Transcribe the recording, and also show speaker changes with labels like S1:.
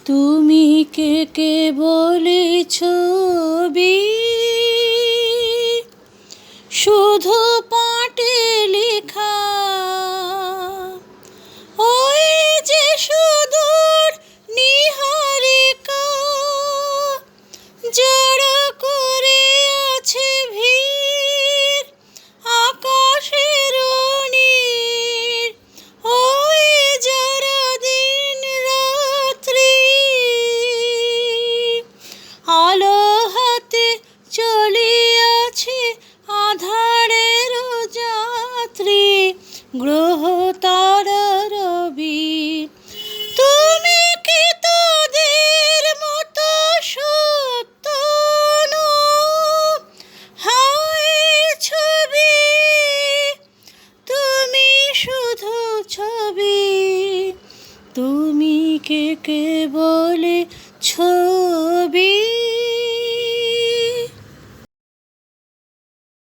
S1: তুমি কে কে বলে ছবি, শুধু পাটে লেখা। ওই যে সুদূর নিহারিকা, যারা করে আছে ভিড় আকাশের নীড়। ওই যারা দিন রাত্রি আলো হাতে চলিয়াছে আধারের যাত্রী, গ্রহ তারা রবি। তুমি কি তাদের মতো সত্য নও? হায় ছবি, তুমি শুধু ছবি। তুমি কে কে বলে ছবি।